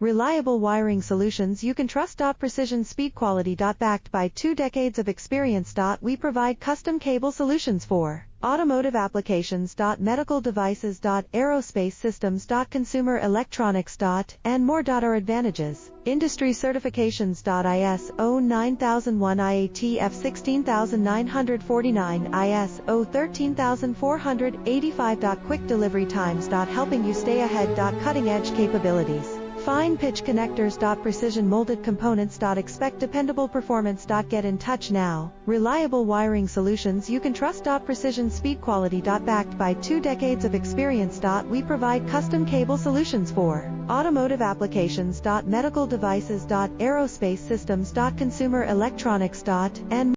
Reliable wiring solutions you can trust. Precision speed quality. Backed by 2 decades of experience. We provide custom cable solutions for automotive applications. Medical devices. Aerospace systems. Consumer electronics. And more. Our advantages: industry certifications. ISO 9001, IATF 16949, ISO 13485. Quick delivery times. Helping you stay ahead. Cutting edge capabilities. Fine pitch connectors. Precision molded components. Expect dependable performance. Get in touch now. Reliable wiring solutions you can trust. Precision speed quality. Backed by 2 decades of experience. We provide custom cable solutions for automotive applications. Medical devices. Aerospace systems. Consumer electronics. And